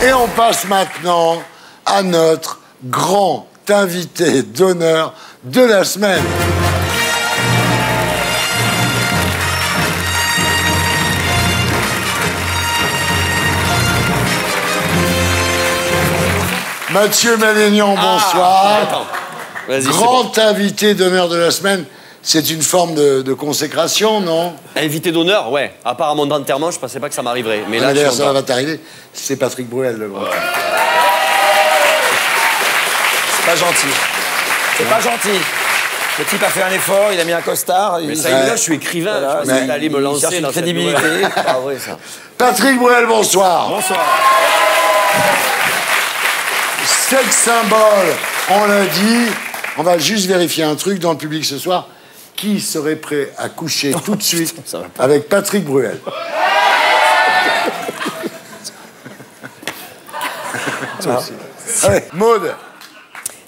Et on passe maintenant à notre grand invité d'honneur de la semaine. Mathieu Madénian, bonsoir. Grand invité d'honneur de la semaine. C'est une forme de consécration, non? Invité d'honneur, ouais. À part à mon enterrement, je pensais pas que ça m'arriverait. Mais là, d'ailleurs, ça va t'arriver. C'est Patrick Bruel, le grand. C'est pas gentil. C'est pas gentil. Le type a fait un effort, il a mis un costard. Mais ça, là, je suis écrivain. Voilà, je pensais d'aller me lancer dans crédibilité. C'est pas vrai, ça. Patrick Bruel, bonsoir. Bonsoir. Sex symbole, on l'a dit. On va juste vérifier un truc dans le public ce soir. Qui serait prêt à coucher tout de suite avec Patrick Bruel? Allez, Maud.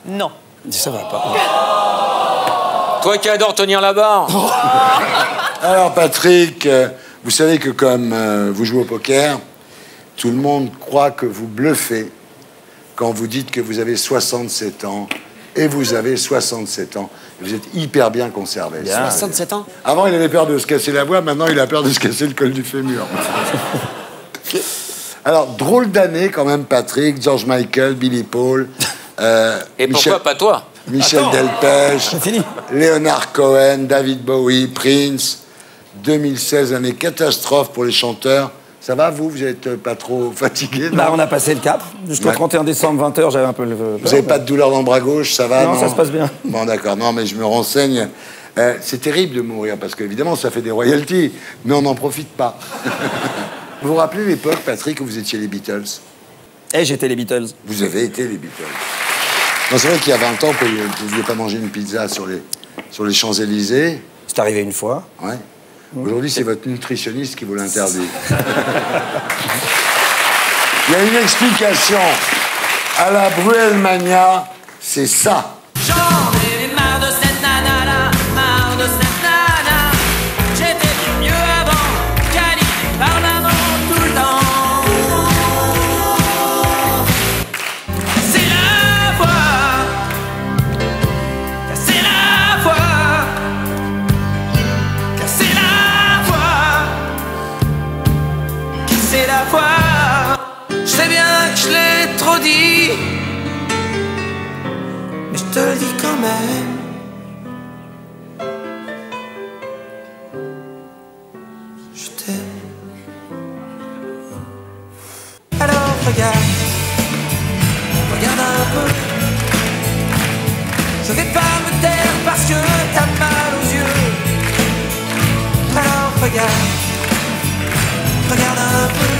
Non. Ça va pas. Toi qui adores tenir la barre. Alors, Patrick, vous savez que comme vous jouez au poker, tout le monde croit que vous bluffez quand vous dites que vous avez 67 ans. Et vous avez 67 ans. Vous êtes hyper bien conservé. Bien. 67 ans? Avant, il avait peur de se casser la voix. Maintenant, il a peur de se casser le col du fémur. Alors, drôle d'année quand même, Patrick. George Michael, Billy Paul. Et pourquoi pas toi? Michel Delpech. Leonard Cohen, David Bowie, Prince. 2016, année catastrophe pour les chanteurs. Ça va, vous êtes pas trop fatigué? Bah, on a passé le cap. Jusqu'au 31 décembre, 20h, j'avais un peu le... Vous n'avez pas de douleur dans le bras gauche, ça va? Non, ça se passe bien. Bon, d'accord. Non, mais je me renseigne. C'est terrible de mourir, parce qu'évidemment, ça fait des royalties, mais on n'en profite pas. Vous vous rappelez l'époque, Patrick, où vous étiez les Beatles? Eh, j'étais les Beatles. Vous avez été les Beatles. Non, c'est vrai qu'il y a 20 ans, vous ne pouviez pas manger une pizza sur les Champs-Élysées. C'est arrivé une fois. Ouais. Aujourd'hui, c'est votre nutritionniste qui vous l'interdit. Il y a une explication. À la Bruelmania, c'est ça. J'en ai marre de cette nana, marre de cette nana. J'étais bien mieux avant, qualifié par maman tout le temps. C'est la voix, c'est la voix. C'est la foi. Je sais bien que je l'ai trop dit, mais je te le dis quand même. Je t'aime. Alors regarde, regarde un peu. Je vais pas me taire parce que t'as mal aux yeux. Alors regarde. Regarde un peu,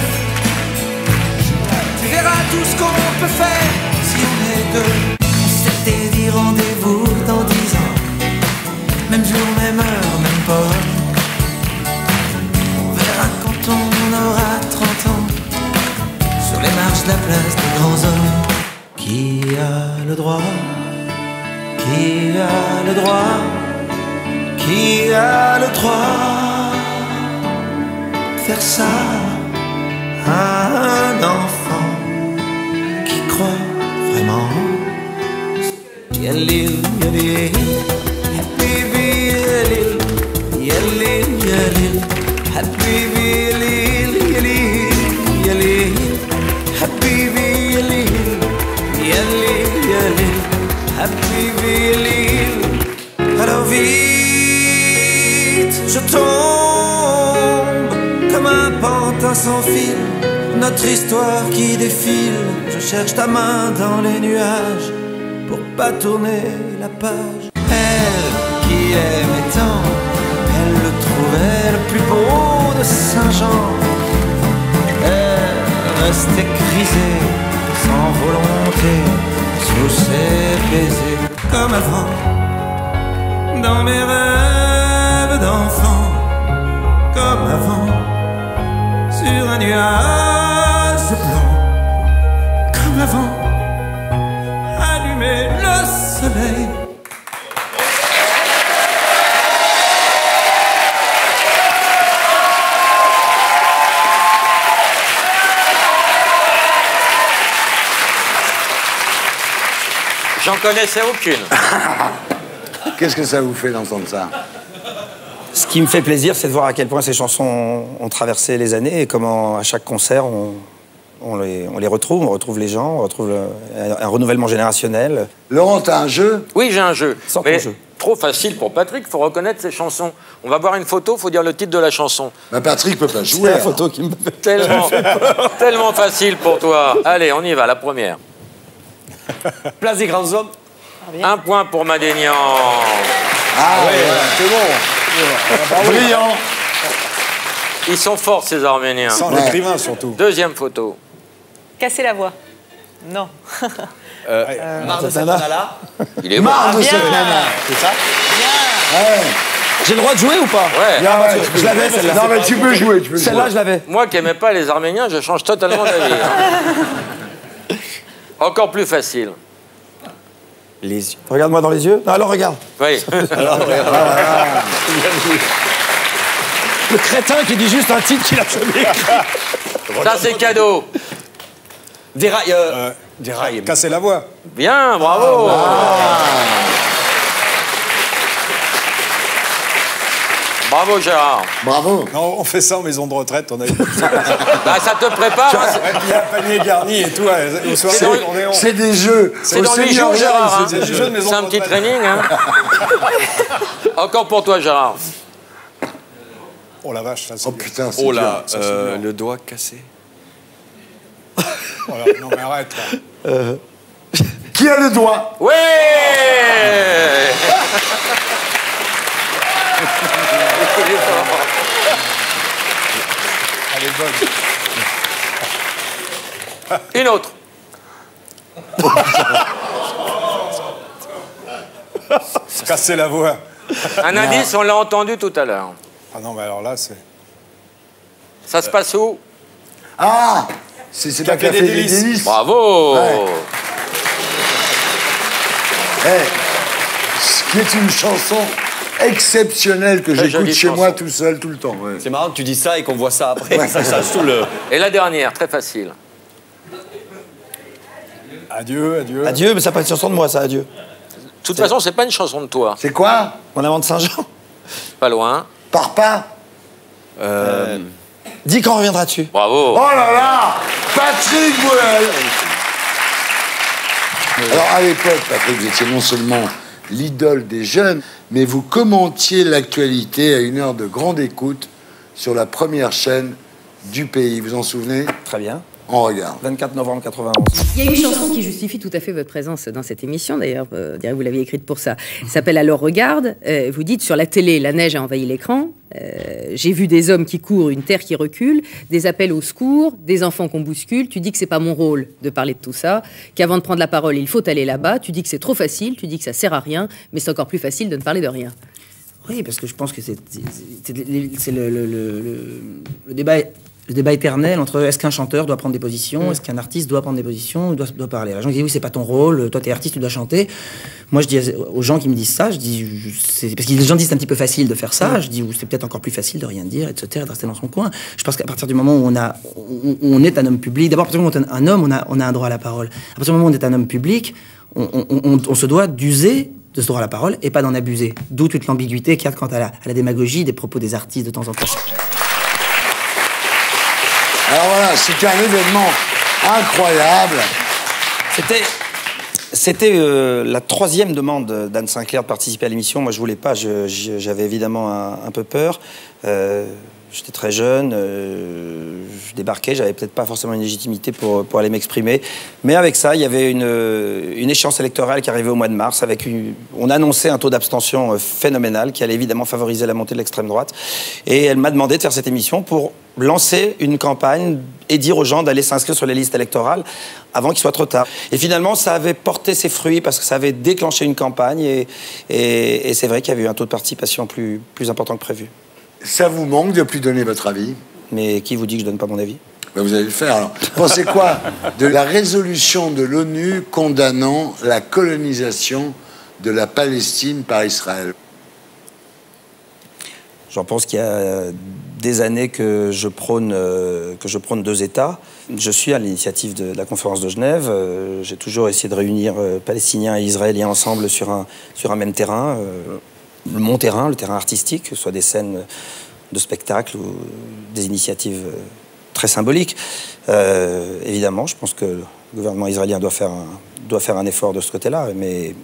tu verras tout ce qu'on peut faire si on est deux. On s'était dit rendez-vous dans 10 ans, même jour, même heure, même pas. On verra quand on aura 30 ans, sur les marches de la place des grands hommes. Qui a le droit? Qui a le droit? Qui a le droit? Faire ça à un enfant qui croit vraiment. Yalil, yalil, habibi yalil, yalil, yalil, habibi yalil, yalil, yalil, habibi yalil, yalil, yalil, habibi yalil. Alors vite, je tombe comme un pantin sans fil, notre histoire qui défile. Je cherche ta main dans les nuages pour pas tourner la page. Elle qui aimait tant, elle le trouvait le plus beau de Saint-Jean. Elle restait grisée, sans volonté, sous ses baisers. Comme avant, dans mes rêves d'enfant, comme avant, sur un nuage blanc, comme avant, allumer le soleil. J'en connaissais aucune. Qu'est-ce que ça vous fait d'entendre ça? Ce qui me fait plaisir, c'est de voir à quel point ces chansons ont traversé les années et comment à chaque concert on les retrouve, on retrouve les gens, on retrouve un renouvellement générationnel. Laurent, t'as un jeu? Oui, j'ai un jeu. Sors ton Mais jeu. trop facile pour Patrick, il faut reconnaître ses chansons. On va voir une photo, il faut dire le titre de la chanson. Bah, Patrick peut pas C'est jouer. la alors. photo qui me fait... Tellement facile pour toi. Allez, on y va, la première. Place des grands hommes. Un point pour Madénian. Ah ouais, c'est bon. Brillant. Ils sont forts, ces Arméniens. Sans l'écrivain, surtout. Deuxième photo. Casser la voix. Non. Marre de cette nana-là. Il est mort. Marre de cette nana. C'est ça? Ouais. J'ai le droit de jouer ou pas? Ouais. Ah ouais, Je l'avais, celle-là. Non, mais tu peux jouer, tu peux Celle-là, jouer. je l'avais. Moi qui n'aimais pas les Arméniens, je change totalement d'avis. hein. Encore plus facile. Les yeux. Regarde-moi dans les yeux. Non, alors regarde. Oui. Le crétin qui dit juste un titre qu'il a jamais écrit. Ça, c'est cadeau. Des rails. Des rails. Casser la voix. Bien, bravo. Bravo, Gérard. Bravo. Non, on fait ça en maison de retraite, on a eu. Bah, ça te prépare. hein, c'est- Et puis il y a un panier garni et tout. Au soir, on est C'est des jeux. C'est Au dans 8 jours, Seigneur, Gérard. hein. c'est des jeux de maison C'est un de petit retraite. training. Hein. Encore pour toi, Gérard. Oh la vache, ça c'est Oh dur. putain, c'est Oh dur. là, ça, c'est dur. le doigt cassé. Oh là, non mais arrête là. Qui a le doigt? Oui. Il est fort. Elle est bonne. Une autre. Casser la voix. Un indice, on l'a entendu tout à l'heure. Ah non, mais alors là, c'est. Ça se passe où? Ah, c'est pas Café Café des des Délices. Délices. Bravo. Ouais. Eh, ce qui est une chanson exceptionnelle que Très j'écoute jolie chez chanson. moi tout seul, tout le temps. Ouais. C'est marrant que tu dis ça et qu'on voit ça après. Ça change tout le. Et la dernière, très facile. Adieu, adieu. Adieu, mais ça pas une chanson de moi, ça, adieu. De toute façon, c'est pas une chanson de toi. C'est quoi? Mon amant de Saint-Jean. Pas loin. Pars pas? Dis quand on reviendra dessus. Bravo. Oh là là, Patrick Bruel. Alors à l'époque, Patrick, vous étiez non seulement l'idole des jeunes, mais vous commentiez l'actualité à une heure de grande écoute sur la première chaîne du pays. Vous en souvenez? Très bien. On regarde. 24 novembre 91. Il y a une chanson qui justifie tout à fait votre présence dans cette émission, d'ailleurs, vous l'avez écrite pour ça. Elle s'appelle Alors regarde. Vous dites sur la télé, la neige a envahi l'écran. J'ai vu des hommes qui courent, une terre qui recule, des appels au secours, des enfants qu'on bouscule. Tu dis que c'est pas mon rôle de parler de tout ça, qu'avant de prendre la parole, il faut aller là-bas. Tu dis que c'est trop facile, tu dis que ça sert à rien, mais c'est encore plus facile de ne parler de rien. Oui, parce que je pense que c'est le débat. Le débat éternel entre est-ce qu'un chanteur doit prendre des positions, est-ce qu'un artiste doit prendre des positions, doit parler. Les gens disent oui, c'est pas ton rôle, toi t'es artiste, tu dois chanter. Moi je dis aux gens qui me disent ça, je dis c'est parce que les gens disent c'est un petit peu facile de faire ça. Je dis c'est peut-être encore plus facile de rien dire et de se taire, de rester dans son coin. Je pense qu'à partir du moment où on est un homme public, d'abord à partir du moment où on est un homme, on a un droit à la parole. À partir du moment où on est un homme public, on se doit d'user de ce droit à la parole et pas d'en abuser. D'où toute l'ambiguïté qu'il y a quant à la démagogie des propos des artistes de temps en temps. Alors voilà, c'était un événement incroyable. C'était la troisième demande d'Anne Sinclair de participer à l'émission. Moi, je voulais pas. J'avais évidemment un peu peur. J'étais très jeune. Je débarquais. J'avais peut-être pas forcément une légitimité pour aller m'exprimer. Mais avec ça, il y avait une échéance électorale qui arrivait au mois de mars. On annonçait un taux d'abstention phénoménal qui allait évidemment favoriser la montée de l'extrême droite. Et elle m'a demandé de faire cette émission pour lancer une campagne et dire aux gens d'aller s'inscrire sur les listes électorales avant qu'il soit trop tard. Et finalement, ça avait porté ses fruits parce que ça avait déclenché une campagne et c'est vrai qu'il y avait eu un taux de participation plus important que prévu. Ça vous manque de plus donner votre avis? Mais qui vous dit que je donne pas mon avis? Ben vous allez le faire alors. Pensez quoi de la résolution de l'ONU condamnant la colonisation de la Palestine par Israël? J'en pense qu'il y a des années que je prône deux États. Je suis à l'initiative de la conférence de Genève. J'ai toujours essayé de réunir Palestiniens et Israéliens ensemble sur un même terrain. Mon terrain, le terrain artistique, que ce soit des scènes de spectacle ou des initiatives très symboliques. Évidemment, je pense que le gouvernement israélien doit faire un effort de ce côté-là, mais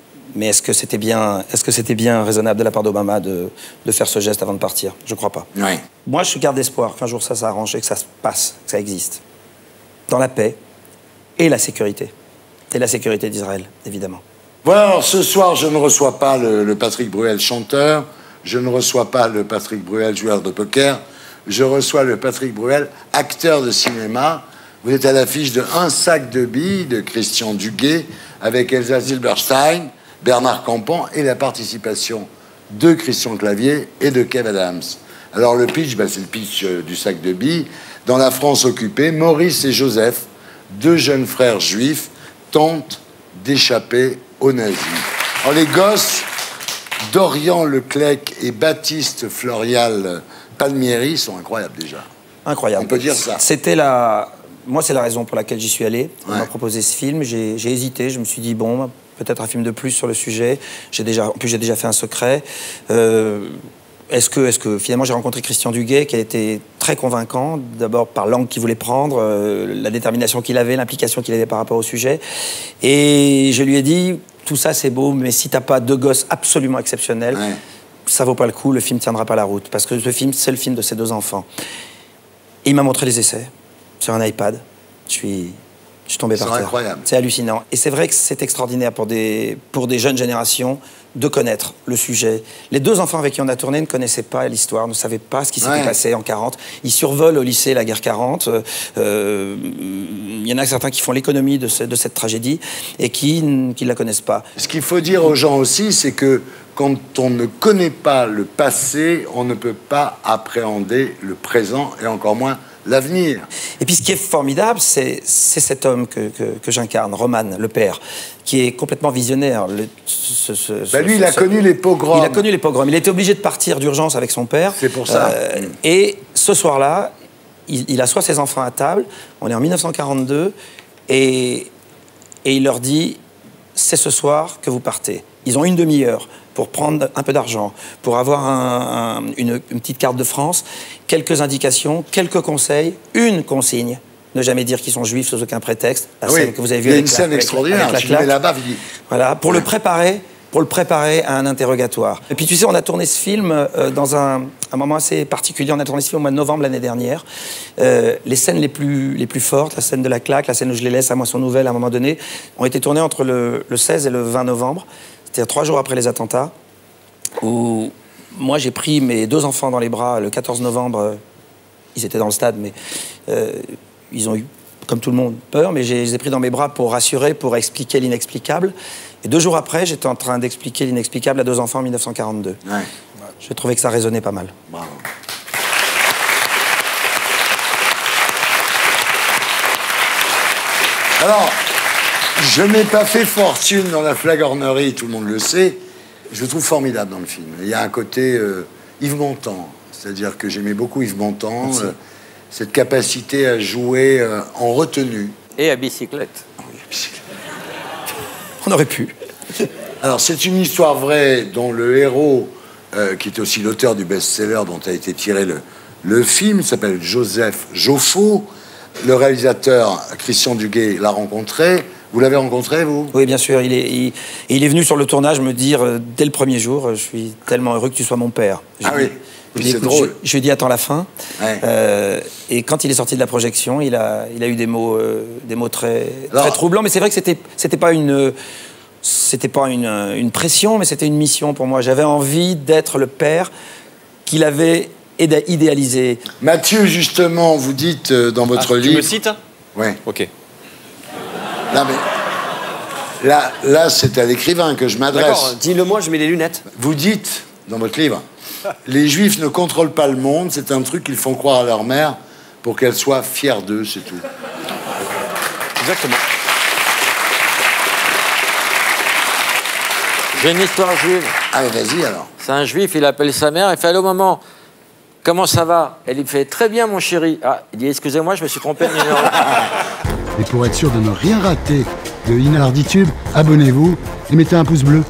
est-ce que c'était bien raisonnable de la part d'Obama de faire ce geste avant de partir? Je ne crois pas. Oui. Moi, je garde espoir qu'un jour ça s'arrange et que ça se passe, que ça existe. Dans la paix et la sécurité. Et la sécurité d'Israël, évidemment. Voilà, alors ce soir, je ne reçois pas le Patrick Bruel chanteur, je ne reçois pas le Patrick Bruel joueur de poker, je reçois le Patrick Bruel acteur de cinéma. Vous êtes à l'affiche de Un sac de billes de Christian Duguay avec Elsa Zilberstein, Bernard Campan et la participation de Christian Clavier et de Kev Adams. Alors le pitch, c'est le pitch du sac de billes. Dans la France occupée, Maurice et Joseph, deux jeunes frères juifs, tentent d'échapper aux nazis. Alors les gosses, Dorian Leclerc et Baptiste Florial Palmieri sont incroyables déjà. Incroyable. On peut dire ça. Moi, c'est la raison pour laquelle j'y suis allé. On Ouais. m'a proposé ce film, j'ai hésité, je me suis dit, bon, peut-être un film de plus sur le sujet. En plus, j'ai déjà fait Un secret. Est-ce que finalement, j'ai rencontré Christian Duguay, qui a été très convaincant, d'abord par l'angle qu'il voulait prendre, la détermination qu'il avait, l'implication qu'il avait par rapport au sujet. Et je lui ai dit, tout ça, c'est beau, mais si t'as pas deux gosses absolument exceptionnels, Ouais. ça vaut pas le coup, le film tiendra pas la route. Parce que ce film, c'est le film de ces deux enfants. Et il m'a montré les essais sur un iPad. Je suis tombé par terre. C'est incroyable. C'est hallucinant. Et c'est vrai que c'est extraordinaire pour des jeunes générations de connaître le sujet. Les deux enfants avec qui on a tourné ne connaissaient pas l'histoire, ne savaient pas ce qui s'était Ouais. passé en 40. Ils survolent au lycée la guerre 40. Il y en a certains qui font l'économie de cette tragédie et qui ne la connaissent pas. Ce qu'il faut dire aux gens aussi, c'est que quand on ne connaît pas le passé, on ne peut pas appréhender le présent et encore moins l'avenir. Et puis ce qui est formidable, c'est cet homme que j'incarne, Roman, le père, qui est complètement visionnaire. Lui, il a connu les pogroms. Il a connu les pogroms. Il a été obligé de partir d'urgence avec son père. C'est pour ça. Et ce soir-là, il assoit ses enfants à table. On est en 1942. Et il leur dit, c'est ce soir que vous partez. Ils ont une demi-heure pour prendre un peu d'argent, pour avoir une petite carte de France, quelques indications, quelques conseils, une consigne. Ne jamais dire qu'ils sont juifs sous aucun prétexte. La scène que vous avez vue il y a avec une scène extraordinaire. avec Je la vais claque. là-bas, Voilà, pour le préparer à un interrogatoire. Et puis tu sais, on a tourné ce film dans un moment assez particulier. On a tourné ce film au mois de novembre l'année dernière. Les scènes les plus fortes, la scène de la claque, la scène où je les laisse à Moisson Nouvelle à un moment donné, ont été tournées entre le 16 et le 20 novembre. C'est-à-dire 3 jours après les attentats, où moi j'ai pris mes 2 enfants dans les bras le 14 novembre. Ils étaient dans le stade, mais ils ont eu, comme tout le monde, peur, mais je les ai pris dans mes bras pour rassurer, pour expliquer l'inexplicable. Et 2 jours après, j'étais en train d'expliquer l'inexplicable à 2 enfants en 1942. Ouais. J'ai trouvé que ça résonnait pas mal. Bravo. Alors, je n'ai pas fait fortune dans la flagornerie, tout le monde le sait. Je le trouve formidable dans le film. Il y a un côté Yves Montand, c'est-à-dire que j'aimais beaucoup Yves Montand, cette capacité à jouer en retenue. Et à bicyclette. On aurait pu. Alors, c'est une histoire vraie dont le héros, qui est aussi l'auteur du best-seller dont a été tiré le film, s'appelle Joseph Joffo. Le réalisateur Christian Duguay l'a rencontré. Vous l'avez rencontré, vous? Oui, bien sûr. Il est venu sur le tournage me dire, dès le premier jour, je suis tellement heureux que tu sois mon père. Ah oui. Puis c'est drôle. Je lui ai dit, attends la fin. Ouais. Et quand il est sorti de la projection, il a eu des mots très Alors- troublants. Mais c'est vrai que c'était pas une pression, mais c'était une mission pour moi. J'avais envie d'être le père qu'il avait idéalisé. Mathieu, justement, vous dites dans votre Tu livre... me cites? Oui. Ok. Non, mais... Là, c'est à l'écrivain que je D'accord, m'adresse. dis-le-moi, je mets les lunettes. Vous dites, dans votre livre, les Juifs ne contrôlent pas le monde, c'est un truc qu'ils font croire à leur mère pour qu'elle soit fière d'eux, c'est tout. Exactement. J'ai une histoire juive. Allez, vas-y, alors. C'est un juif, il appelle sa mère, il fait allô maman. comment ça va? Elle lui fait, très bien, mon chéri. Ah, il dit, excusez-moi, je me suis trompé de numéro. Et pour être sûr de ne rien rater de Inarditube, abonnez-vous et mettez un pouce bleu.